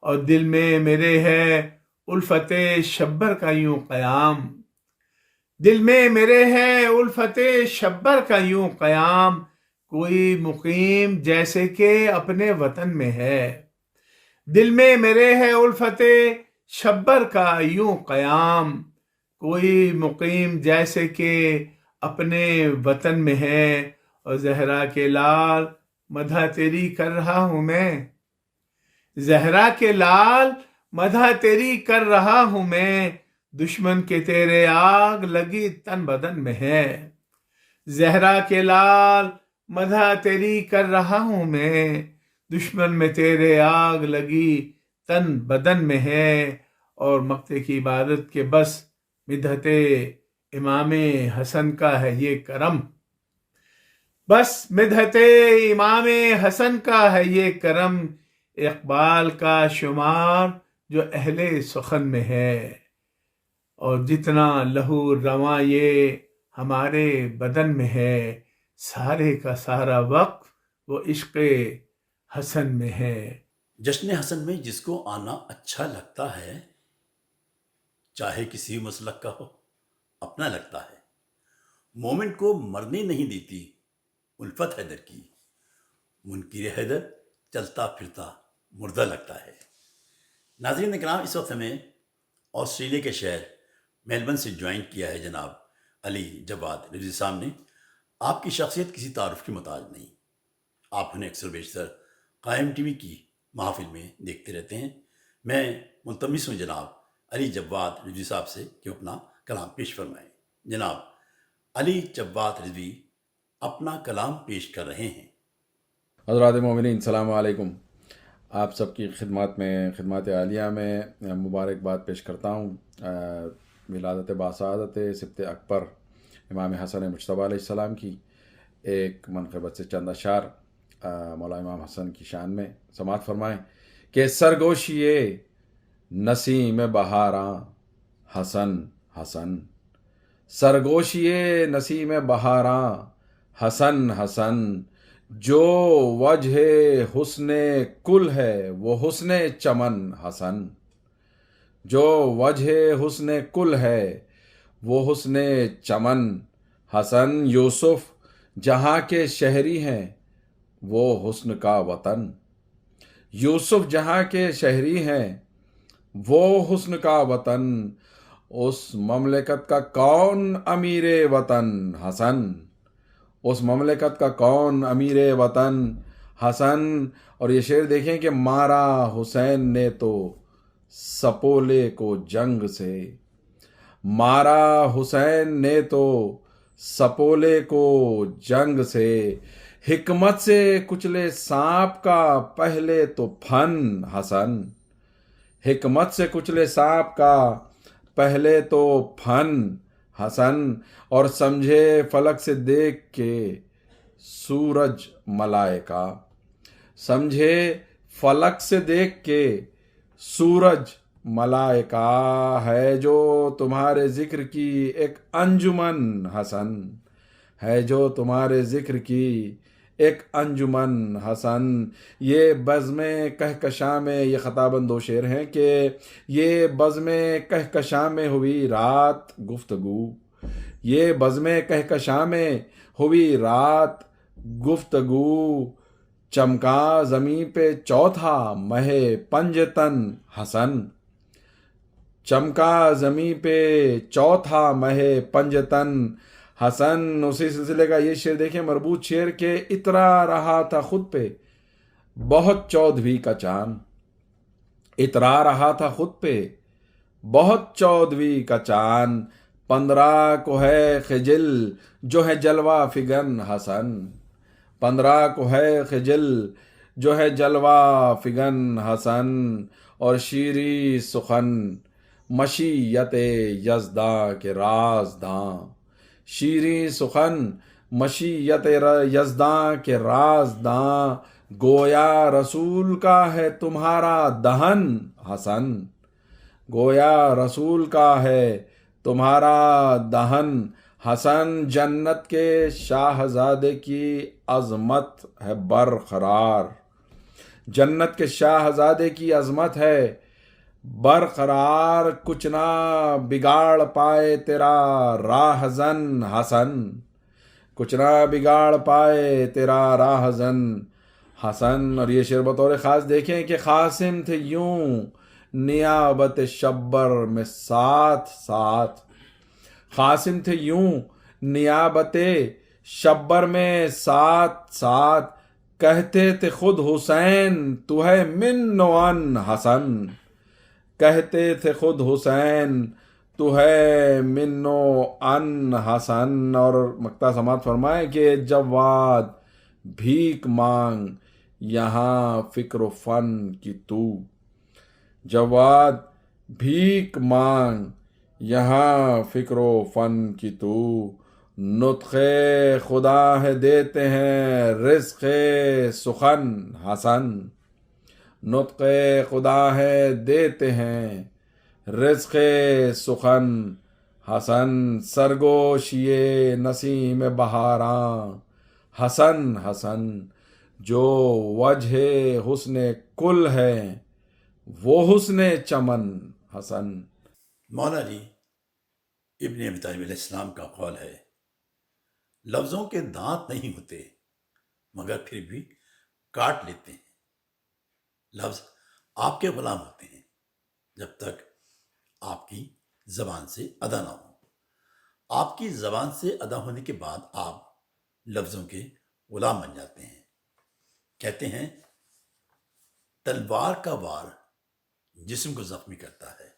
اور دل میں میرے ہے الفت شبر کا یوں قیام، دل میں میرے ہے الفت شبر کا یوں قیام، کوئی مقیم جیسے کہ اپنے وطن میں ہے، دل میں میرے ہے الفت شبر کا یوں قیام، کوئی مقیم جیسے کہ اپنے وطن میں ہے۔ اور زہرا کے لال مدح تیری کر رہا ہوں میں، زہرا کے لال مدح تیری کر رہا ہوں میں، دشمن کے تیرے آگ لگی تن بدن میں ہے، زہرا کے لال مدح تیری کر رہا ہوں میں، دشمن میں تیرے آگ لگی تن بدن میں ہے۔ اور مقتے کی عبادت کے بس مدحت امام حسن کا ہے یہ کرم، بس مدحت امام حسن کا ہے یہ کرم، اقبال کا شمار جو اہل سخن میں ہے۔ اور جتنا لہو رواں یہ ہمارے بدن میں ہے، سارے کا سارا وقف وہ عشق حسن میں ہے۔ جشن حسن میں جس کو آنا اچھا لگتا ہے، چاہے کسی مسلک کا ہو اپنا لگتا ہے، مومن کو مرنے نہیں دیتی الفت حیدر کی، منکر حیدر چلتا پھرتا مردہ لگتا ہے۔ ناظرین کرام، اس وقت ہمیں آسٹریلیا کے شہر میلبرن سے جوائن کیا ہے جناب علی جواد رضوی صاحب نے۔ آپ کی شخصیت کسی تعارف کی محتاج نہیں، آپ انہیں اکثر بیشتر قائم ٹی وی کی محافل میں دیکھتے رہتے ہیں۔ میں ملتمس ہوں جناب علی جواد رضوی صاحب سے کہ اپنا کلام پیش فرمائیں۔ جناب علی جواد رضوی اپنا کلام پیش کر رہے ہیں۔ حضرات مومنین، السلام علیکم۔ آپ سب کی خدمات میں، خدمات عالیہ میں مبارکباد پیش کرتا ہوں ولادت باسعادت سبط اکبر امام حسن مجتبیٰ علیہ السلام کی ایک منقبت سے چند اشعار مولا امام حسن کی شان میں سماعت فرمائیں کہ سرگوشیے نسیم بہاراں حسن حسن، سرگوشیے نسیم بہاراں حسن حسن، جو وجہ حسن کل ہے وہ حسن چمن حسن، جو وجہ حسن کل ہے وہ حسن چمن حسن، یوسف جہاں کے شہری ہیں وہ حسن کا وطن، یوسف جہاں کے شہری ہیں وہ حسن کا وطن، اس مملکت کا کون امیر وطن حسن، اس مملکت کا کون امیر وطن حسن۔ اور یہ شعر دیکھیں کہ مارا حسین نے تو سپولے کو جنگ سے، مارا حسین نے تو سپولے کو جنگ سے، حکمت سے کچلے سانپ کا پہلے تو پھن حسن، حکمت سے کچلے سانپ کا پہلے تو پھن حسن، اور سمجھے فلک سے دیکھ کے سورج ملائکہ، سمجھے فلک سے دیکھ کے سورج ملائکہ، ہے جو تمہارے ذکر کی ایک انجمن حسن، ہے جو تمہارے ذکر کی ایک انجمن حسن۔ یہ بزم کہکشاں میں، یہ خطاباً دو شعر ہیں کہ یہ بزم کہکشاں میں ہوئی رات گفتگو، یہ بزم کہکشاں میں ہوئی رات گفتگو، چمکا زمیں پہ چوتھا مہ پنجتن حسن، چمکا زمیں پہ چوتھا مہ پنجتن حسن۔ اسی سلسلے کا یہ شعر دیکھیں، مربوط شعر کہ اترا رہا تھا خود پہ بہت چودھویں کا چاند، اترا رہا تھا خود پہ بہت چودھویں کا چاند، 15 کو ہے خجل جو ہے جلوہ فگن حسن، 15 کو ہے خجل جو ہے جلوہ فگن حسن، اور شیریں سخن مشیت یزداں کے رازداں، شیریں سخن مشیت یزداں کے رازداں، گویا رسول کا ہے تمہارا دہن حسن، گویا رسول کا ہے تمہارا دہن حسن، جنت کے شاہزادے کی عظمت ہے برقرار، جنت کے شاہزادے کی عظمت ہے برقرار، کچھ نہ بگاڑ پائے تیرا راہزن حسن، کچھ نہ بگاڑ پائے تیرا راہزن حسن۔ اور یہ شعر بطور خاص دیکھیں کہ قاسم تھے یوں نیابت شبر میں ساتھ ساتھ، قاسم تھے یوں نیابت شبر میں ساتھ ساتھ، کہتے تھے خود حسین تو ہے من و ان حسن، کہتے تھے خود حسین تو ہے من و ان حسن۔ اور مقطع سماعت فرمائے کہ جواد بھیک مانگ یہاں فکر و فن کی تو، جواد بھیک مانگ یہاں فکر و فن کی تو، نطق خدا ہے دیتے ہیں رزق سخن حسن، نطق خدا ہے دیتے ہیں رزق سخن حسن، سرگوشیے نسیم بہاراں حسن حسن، جو وجہ حسن کل ہے وہ حسن چمن حسن۔ مولا علی ابن ابی طالب علیہ السلام کا قول ہے، لفظوں کے دانت نہیں ہوتے مگر پھر بھی کاٹ لیتے ہیں۔ لفظ آپ کے غلام ہوتے ہیں جب تک آپ کی زبان سے ادا نہ ہو۔ آپ کی زبان سے ادا ہونے کے بعد آپ لفظوں کے غلام بن جاتے ہیں۔ کہتے ہیں تلوار کا وار جسم کو زخمی کرتا ہے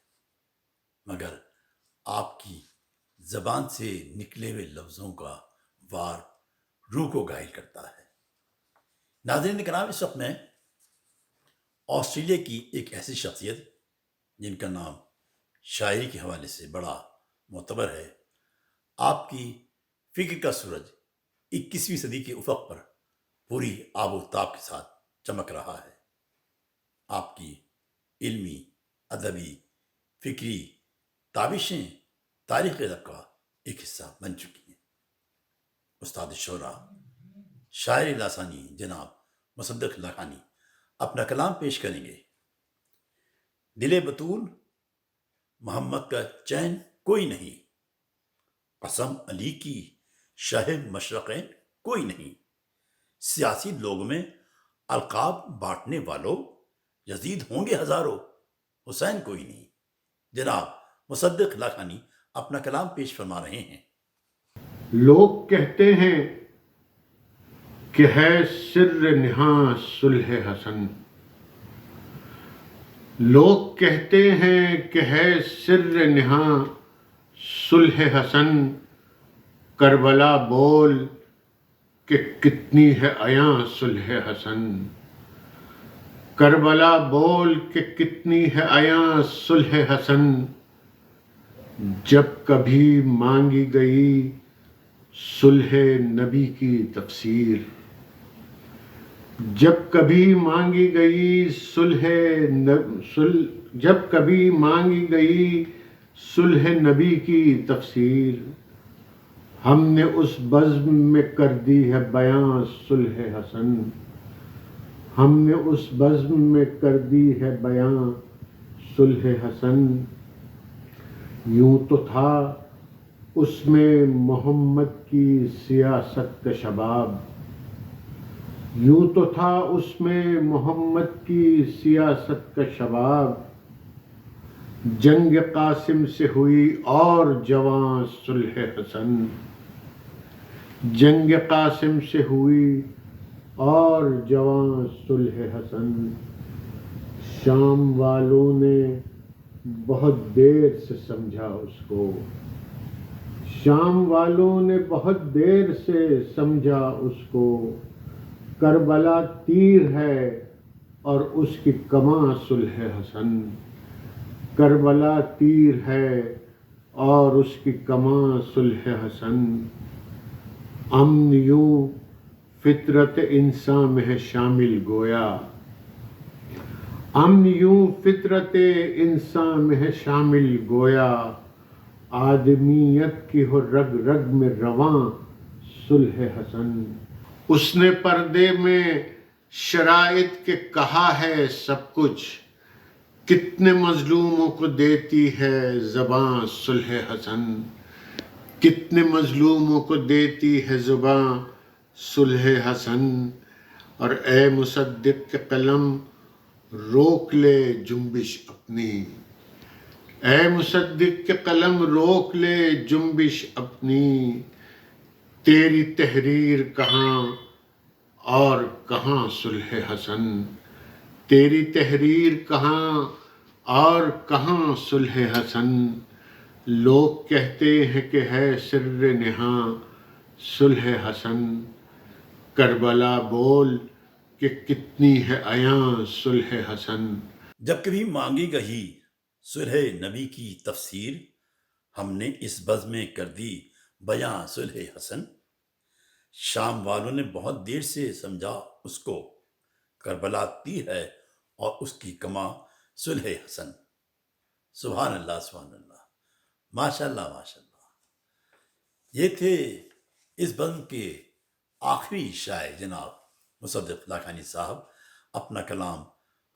مگر آپ کی زبان سے نکلے ہوئے لفظوں کا وار روح کو گھائل کرتا ہے۔ ناظرین کرام، اس وقت میں آسٹریلیا کی ایک ایسی شخصیت جن کا نام شاعری کے حوالے سے بڑا معتبر ہے، آپ کی فکر کا سورج 21ویں صدی کے افق پر پوری آب و تاب کے ساتھ چمک رہا ہے۔ آپ کی علمی، ادبی، فکری تابشیں تاریخ ادب کا ایک حصہ بن چکی ہیں۔ استاد شعراء، شاعر لاسانی جناب مصدق لاکھانی اپنا کلام پیش کریں گے۔ دل بطول محمد کا چین کوئی نہیں، قسم علی کی شاہ مشرقین کوئی نہیں، سیاسی لوگ میں القاب بانٹنے والوں یزید ہوں گے ہزاروں، حسین کوئی نہیں۔ جناب مصدق لاکھانی اپنا کلام پیش فرما رہے ہیں۔ لوگ کہتے ہیں کہ ہے سر نہاں صلح حسن، لوگ کہتے ہیں کہ ہے سر نہاں صلح حسن، کربلا بول کہ کتنی ہے عیاں صلح حسن، کربلا بول کہ کتنی ہے عیاں صلح حسن، جب کبھی مانگی گئی صلح نبی کی تفسیر، جب کبھی مانگی گئی جب کبھی مانگی گئی صلح نبی کی تفسیر، ہم نے اس بزم میں کر دی ہے بیاں صلح حسن، ہم نے اس بزم میں کر دی ہے بیاں صلح حسن، یوں تو تھا اس میں محمد کی سیاست کا شباب، یوں تو تھا اس میں محمد کی سیاست کا شباب، جنگ قاسم سے ہوئی اور جواں صلح حسن، جنگ قاسم سے ہوئی اور جواں صلح حسن، شام والوں نے بہت دیر سے سمجھا اس کو، شام والوں نے بہت دیر سے سمجھا اس کو، کربلا تیر ہے اور اس کی کماں صلح حسن، کربلا تیر ہے اور اس کی کماں صلح حسن، امن یوں فطرت انسان میں ہے شامل گویا، امن یوں فطرت انسان میں ہے شامل گویا، آدمیت کی ہو رگ رگ میں رواں صلح حسن، اس نے پردے میں شرائط کے کہا ہے سب کچھ، کتنے مظلوموں کو دیتی ہے زباں صلح حسن، کتنے مظلوموں کو دیتی ہے زباں صلح حسن، اور اے مصدق کے قلم روک لے جنبش اپنی، اے مصدق کے قلم روک لے جنبش اپنی، تیری تحریر کہاں اور کہاں صلح حسن، تیری تحریر کہاں اور کہاں صلح حسن، لوگ کہتے ہیں کہ ہے سر نہاں صلح حسن، کربلا بول کہ کتنی ہے عیاں صلح حسن، جب کبھی مانگی گئی صلح نبی کی تفسیر، ہم نے اس بزم میں کر دی بیاں صلح حسن، شام والوں نے بہت دیر سے سمجھا اس کو، کربلا تیر ہے اور اس کی کماں صلح حسن۔ سبحان اللہ سبحان اللہ، ماشاء اللہ ماشاء اللہ۔ یہ تھے اس بزم کے آخری شاعر جناب مصدق لاکھانی صاحب، اپنا کلام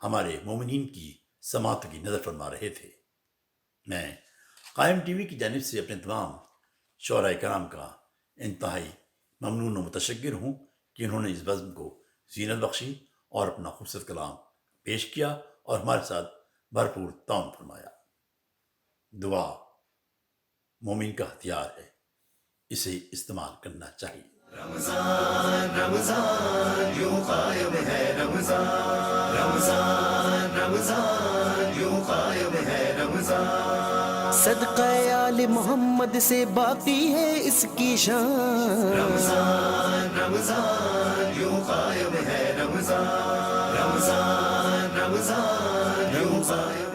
ہمارے مومنین کی سماعت کی نظر فرما رہے تھے۔ میں قائم ٹی وی کی جانب سے اپنے تمام شعراء کرام کا انتہائی ممنون و متشکر ہوں کہ انہوں نے اس بزم کو زینت بخشی اور اپنا خوبصورت کلام پیش کیا اور ہمارے ساتھ بھرپور تعاون فرمایا۔ دعا مومن کا ہتھیار ہے، اسے استعمال کرنا چاہیے۔ رمضان رمضان یوں قائم ہے، رمضان رمضان رمضان یوں قائم ہے، رمضان صدقہ آل محمد سے باقی ہے اس کی شان، رمضان رمضان یوں قائم ہے، رمضان رمضان رمضان یوں قائم